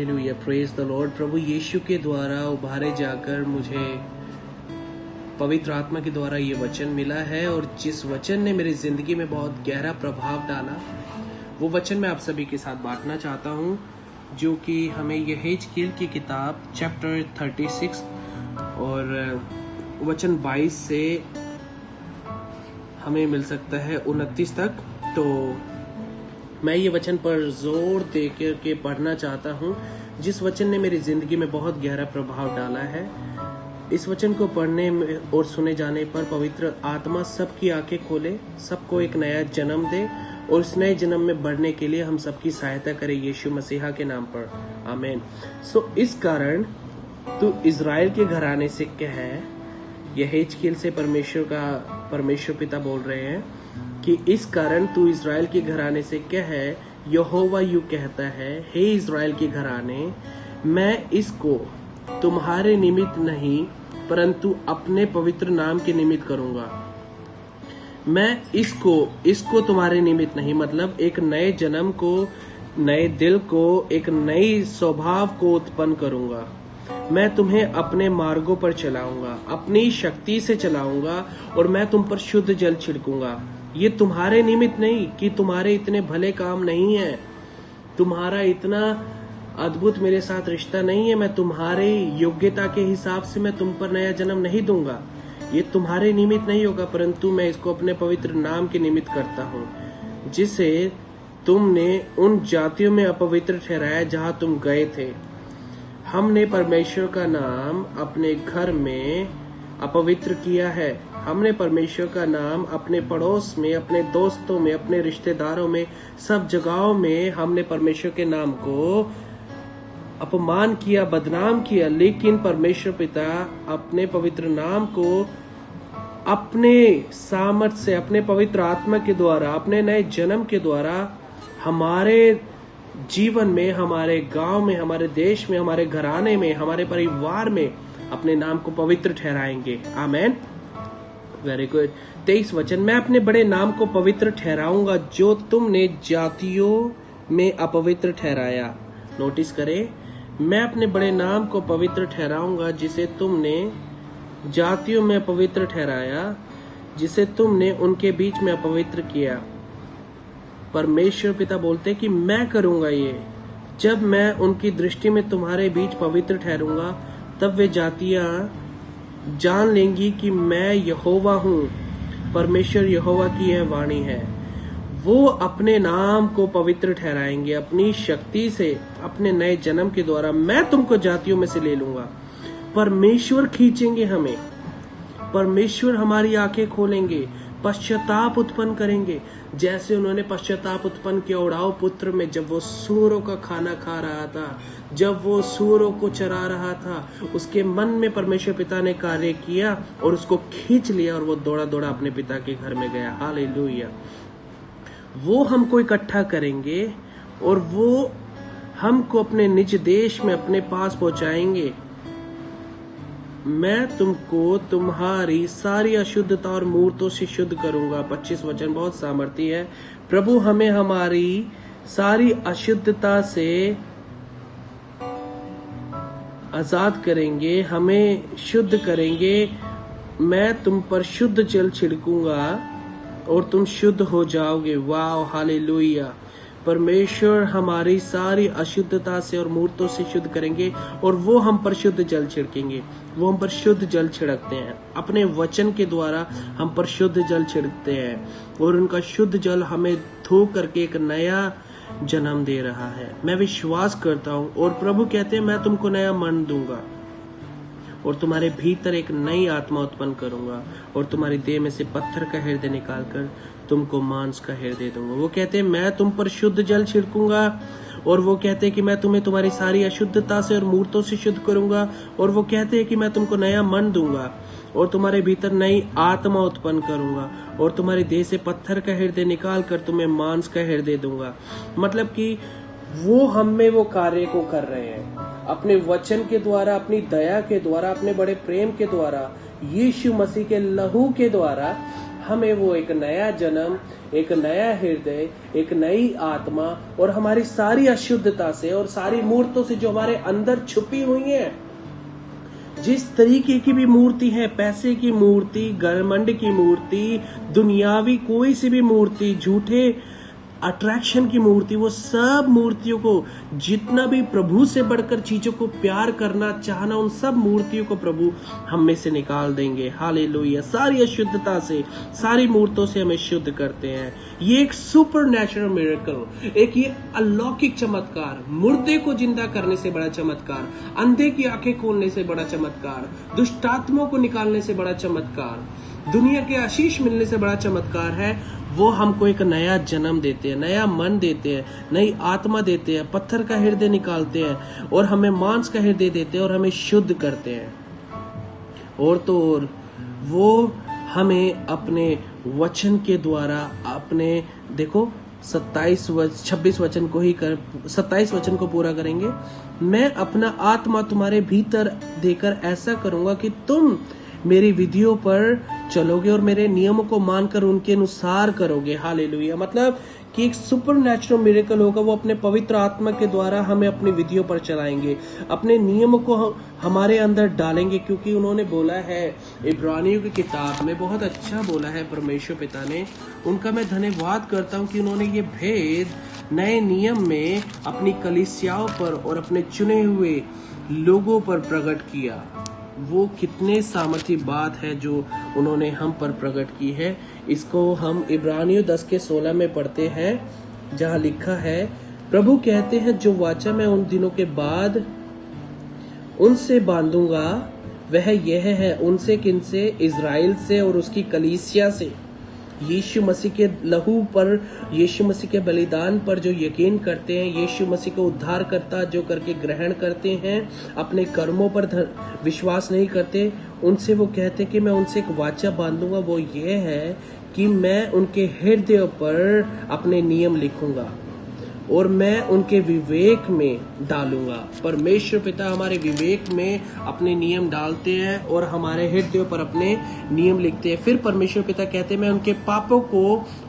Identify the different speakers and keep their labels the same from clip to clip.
Speaker 1: Hallelujah, praise the lord. प्रभु यीशु के द्वारा उभारे जाकर मुझे पवित्र आत्मा के द्वारा ये वचन मिला है, और जिस वचन ने मेरी जिंदगी में बहुत गहरा प्रभाव डाला वो वचन मैं आप सभी के साथ बांटना चाहता हूँ, जो कि हमें यहेजकेल की किताब चैप्टर 36 और वचन 22 से हमें मिल सकता है 29 तक। तो मैं ये वचन पर जोर दे के पढ़ना चाहता हूँ, जिस वचन ने मेरी जिंदगी में बहुत गहरा प्रभाव डाला है। इस वचन को पढ़ने में और सुने जाने पर पवित्र आत्मा सबकी आंखें खोले, सबको एक नया जन्म दे, और उस नए जन्म में बढ़ने के लिए हम सबकी सहायता करे यीशु मसीहा के नाम पर, आमीन। इस कारण तू इज़राइल के घराने से कह, यहेजकेल से परमेश्वर पिता बोल रहे हैं कि इस कारण तू इज़राइल के घराने से कह, यहोवा यूं कहता है, हे इज़राइल के घराने, मैं इसको तुम्हारे निमित्त नहीं परंतु अपने पवित्र नाम के निमित्त करूंगा। मैं इसको तुम्हारे निमित्त नहीं, मतलब एक नए जन्म को, नए दिल को, एक नई स्वभाव को उत्पन्न करूंगा। मैं तुम्हें अपने मार्गों पर चलाऊंगा, अपनी शक्ति से चलाऊंगा, और मैं तुम पर शुद्ध जल छिड़कूंगा। ये तुम्हारे निमित्त नहीं कि तुम्हारे इतने भले काम नहीं है, तुम्हारा इतना अद्भुत मेरे साथ रिश्ता नहीं है, मैं तुम्हारे योग्यता के हिसाब से मैं तुम पर नया जन्म नहीं दूंगा। ये तुम्हारे निमित्त नहीं होगा, परंतु मैं इसको अपने पवित्र नाम के निमित्त करता हूँ, जिसे तुमने उन जातियों में अपवित्र ठहराया जहां तुम गए थे। हमने परमेश्वर का नाम अपने घर में अपवित्र किया है। हमने परमेश्वर का नाम अपने पड़ोस में, अपने दोस्तों में, अपने रिश्तेदारों में, सब जगहों में हमने परमेश्वर के नाम को अपमान किया, बदनाम किया। लेकिन परमेश्वर पिता अपने पवित्र नाम को अपने सामर्थ से, अपने पवित्र आत्मा के द्वारा, अपने नए जन्म के द्वारा हमारे जीवन में, हमारे गांव में, हमारे देश में, हमारे घराने में, हमारे परिवार में अपने नाम को पवित्र ठहराएंगे, आमीन। Very good. 23 वचन, मैं अपने बड़े नाम को पवित्र ठहराऊंगा जो तुमने जातियों में अपवित्र ठहराया। नोटिस करें, मैं अपने बड़े नाम को पवित्र ठहराऊंगा जिसे तुमने जातियों में अपवित्र ठहराया, जिसे तुमने उनके बीच में अपवित्र किया। परमेश्वर पिता बोलते कि मैं करूंगा ये। जब मैं उनकी दृष्टि में तुम्हारे बीच पवित्र ठहरूंगा, तब वे जातियां जान लेंगी कि मैं यहोवा हूँ। परमेश्वर यहोवा की यह वाणी है। वो अपने नाम को पवित्र ठहराएंगे अपनी शक्ति से, अपने नए जन्म के द्वारा। मैं तुमको जातियों में से ले लूंगा। परमेश्वर खींचेंगे हमें, परमेश्वर हमारी आंखें खोलेंगे, पश्चाताप उत्पन्न करेंगे, जैसे उन्होंने पश्चाताप उत्पन्न किया उड़ाऊ पुत्र में, जब वो सूअरों का खाना खा रहा था, जब वो सूअरों को चरा रहा था, उसके मन में परमेश्वर पिता ने कार्य किया और उसको खींच लिया, और वो दौड़ा दौड़ा अपने पिता के घर में गया। हालेलुया। वो हमको इकट्ठा करेंगे और वो हमको अपने निज देश में अपने पास पहुंचाएंगे। मैं तुमको तुम्हारी सारी अशुद्धता और मूर्तों से शुद्ध करूंगा। 25 वचन बहुत सामर्थी है। प्रभु हमें हमारी सारी अशुद्धता से आजाद करेंगे, हमें शुद्ध करेंगे। मैं तुम पर शुद्ध जल छिड़कूंगा और तुम शुद्ध हो जाओगे। वाह, हालेलुया। परमेश्वर हमारी सारी अशुद्धता से और मूर्तों से शुद्ध करेंगे, और वो हम पर शुद्ध जल छिड़केंगे। वो हम पर शुद्ध जल छिड़कते हैं, अपने वचन के द्वारा हम पर शुद्ध जल छिड़कते हैं, और उनका शुद्ध जल हमें धो करके एक नया जन्म दे रहा है। मैं विश्वास करता हूँ, और प्रभु कहते हैं मैं तुमको नया मन दूंगा, और तुम्हारे भीतर एक नई आत्मा उत्पन्न करूंगा, और तुम्हारी देह में से पत्थर का हृदय निकालकर तुमको मांस का हृदय दूंगा। वो कहते हैं मैं तुम पर शुद्ध जल छिड़कूंगा, और वो कहते हैं कि मैं तुम्हें तुम्हारी सारी अशुद्धता से और मूर्तों से शुद्ध करूंगा, और वो कहते हैं कि मैं तुमको नया मन दूंगा, और तुम्हारे भीतर नई आत्मा उत्पन्न करूंगा, और तुम्हारी देह से पत्थर का हृदय निकाल कर तुम्हें मांस का हृदय दूंगा। मतलब कि वो हम में वो कार्य को कर रहे हैं, अपने वचन के द्वारा, अपनी दया के द्वारा, अपने बड़े प्रेम के द्वारा, यीशु मसीह के लहू के द्वारा हमें वो एक नया जन्म, एक नया हृदय, एक नई आत्मा और हमारी सारी अशुद्धता से और सारी मूर्तों से जो हमारे अंदर छुपी हुई है, जिस तरीके की भी मूर्ति है, पैसे की मूर्ति, घमंड की मूर्ति, दुनियावी कोई सी भी मूर्ति, झूठे अट्रैक्शन की मूर्ति, वो सब मूर्तियों को, जितना भी प्रभु से बढ़कर चीजों को प्यार करना चाहना, उन सब मूर्तियों को प्रभु हम में से निकाल देंगे। हालेलुया। सारी अशुद्धता से, सारी मूर्तों से हमें शुद्ध करते हैं। ये एक सुपर नेचुरल मिरेकल, एक ये अलौकिक चमत्कार, मुर्दे को जिंदा करने से बड़ा चमत्कार, अंधे की आंखें खोलने से बड़ा चमत्कार, दुष्टात्माओं को निकालने से बड़ा चमत्कार, दुनिया के आशीष मिलने से बड़ा चमत्कार है। वो हमको एक नया जन्म देते हैं, नया मन देते हैं, नई आत्मा देते हैं, पत्थर का हृदय निकालते हैं और हमें मांस का हृदय देते हैं और हमें शुद्ध करते हैं। और तो और वो हमें अपने वचन के द्वारा, अपने देखो 26 वचन को ही 27 वचन को पूरा करेंगे। मैं अपना आत्मा तुम्हारे भीतर देकर ऐसा करूंगा कि तुम मेरी विधियों पर चलोगे और मेरे नियमों को मानकर उनके अनुसार करोगे। हालेलुया। मतलब कि एक सुपर नेचुरल मिरेकल होगा, वो अपने पवित्र आत्मा के द्वारा हमें अपनी विधियों पर चलाएंगे, अपने नियमों को हमारे अंदर डालेंगे, क्योंकि उन्होंने बोला है, इब्रानियों की किताब में बहुत अच्छा बोला है परमेश्वर पिता ने। उनका मैं धन्यवाद करता हूँ कि उन्होंने ये भेद नए नियम में अपनी कलीसियाओं पर और अपने चुने हुए लोगों पर प्रकट किया। वो कितने सामर्थी बात है जो उन्होंने हम पर प्रकट की है। इसको हम इब्रानियों 10:16 में पढ़ते हैं, जहाँ लिखा है, प्रभु कहते हैं जो वाचा मैं उन दिनों के बाद उनसे बांधूंगा वह यह है, उनसे किनसे? इजराइल से और उसकी कलीसिया से। यीशु मसीह के लहू पर, यीशु मसीह के बलिदान पर जो यकीन करते हैं, यीशु मसीह को उद्धार करता जो करके ग्रहण करते हैं, अपने कर्मों पर विश्वास नहीं करते, उनसे वो कहते कि मैं उनसे एक वाचा बांधूंगा। वो ये है कि मैं उनके हृदय पर अपने नियम लिखूंगा और मैं उनके विवेक में डालूंगा। परमेश्वर पिता हमारे विवेक में अपने नियम डालते हैं और हमारे हृदय पर अपने नियम लिखते हैं। फिर परमेश्वर पिता कहते हैं, मैं उनके पापों को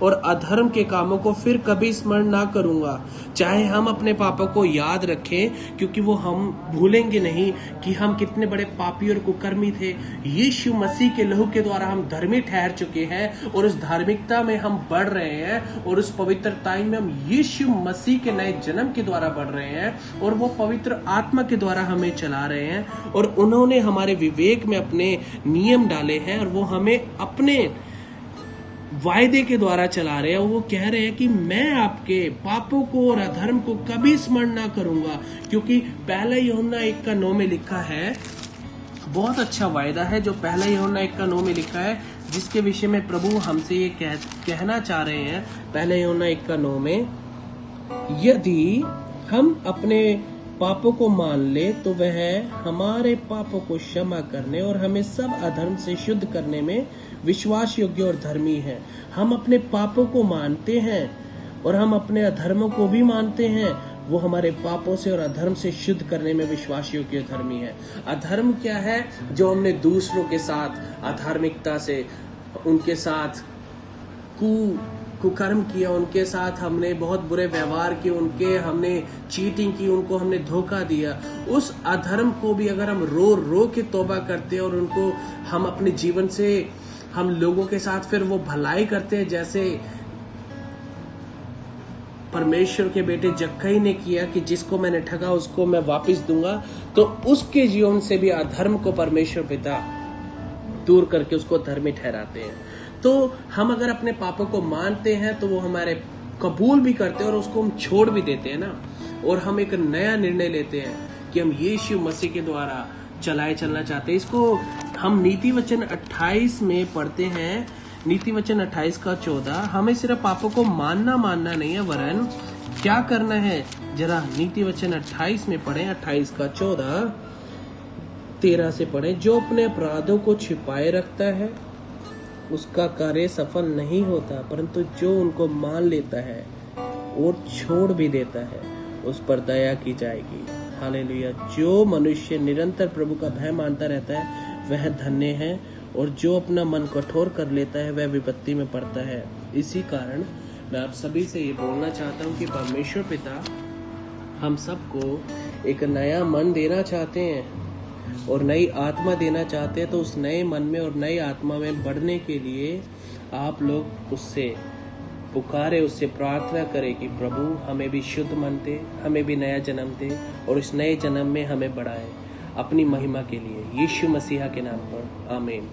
Speaker 1: और अधर्म के कामों को फिर कभी स्मरण ना करूंगा। चाहे हम अपने पापों को याद रखें, क्योंकि वो हम भूलेंगे नहीं कि हम कितने बड़े पापी और कुकर्मी थे। यीशु मसीह के लहू के द्वारा हम धर्मी ठहर चुके हैं और उस धार्मिकता में हम बढ़ रहे हैं और उस पवित्रताई में हम यीशु मसीह के नए जन्म के द्वारा बढ़ रहे हैं और वो पवित्र आत्मा के द्वारा हमें चला रहे हैं। और उन्होंने हमारे विवेक में अपने नियम डाले हैं और वो हमें अपने वायदे के द्वारा चला रहे हैं। वो कह रहे हैं कि मैं आपके पापों को और अधर्म को कभी स्मरण ना करूंगा, क्योंकि पहला यूहन्ना 1:9 में लिखा है, बहुत अच्छा वायदा है जो पहला यूहन्ना 1:9 में लिखा है, जिसके विषय में प्रभु हमसे ये कहना चाह रहे हैं। पहला यूहन्ना 1:9 में, यदि हम अपने पापों को मान ले तो वह हमारे पापों को क्षमा करने और हमें सब अधर्म से शुद्ध करने में विश्वास योग्य और धर्मी है। हम अपने पापों को मानते हैं और हम अपने अधर्मों को भी मानते हैं। वो हमारे पापों से और अधर्म से शुद्ध करने में विश्वास योग्य धर्मी है। अधर्म क्या है? जो हमने दूसरों के साथ अधार्मिकता से, उनके साथ कुकर्म किया, उनके साथ हमने बहुत बुरे व्यवहार किए, उनके हमने चीटिंग की, उनको हमने धोखा दिया। उस अधर्म को भी अगर हम रो रो के तौबा करते हैं और उनको हम अपने जीवन से, हम लोगों के साथ फिर वो भलाई करते हैं, जैसे परमेश्वर के बेटे जक्कई ने किया कि जिसको मैंने ठगा उसको मैं वापस दूंगा, तो उसके जीवन से भी अधर्म को परमेश्वर पिता दूर करके उसको धर्मी ठहराते हैं। तो हम अगर अपने पापों को मानते हैं तो वो हमारे कबूल भी करते हैं और उसको हम छोड़ भी देते हैं ना, और हम एक नया निर्णय लेते हैं कि हम यीशु मसीह के द्वारा चलाए चलना चाहते हैं। इसको हम नीति वचन 28 में पढ़ते हैं, नीति वचन 28:14। हमें सिर्फ पापों को मानना नहीं है, वरन क्या करना है, जरा नीति वचन 28 में पढ़े, 28:14 13 से पढ़े। जो अपने अपराधों को छिपाए रखता है उसका कार्य सफल नहीं होता, परंतु जो उनको मान लेता है और छोड़ भी देता है उस पर दया की जाएगी। हालेलुया। जो मनुष्य निरंतर प्रभु का भय मानता रहता है वह धन्य है और जो अपना मन कठोर कर लेता है वह विपत्ति में पड़ता है। इसी कारण मैं आप सभी से ये बोलना चाहता हूँ कि परमेश्वर पिता हम सबको एक नया मन देना चाहते हैं और नई आत्मा देना चाहते हैं। तो उस नए मन में और नई आत्मा में बढ़ने के लिए आप लोग उससे पुकारे, उससे प्रार्थना करें कि प्रभु हमें भी शुद्ध मन दे, हमें भी नया जन्म दे और इस नए जन्म में हमें बढ़ाए अपनी महिमा के लिए। यीशु मसीहा के नाम पर आमीन।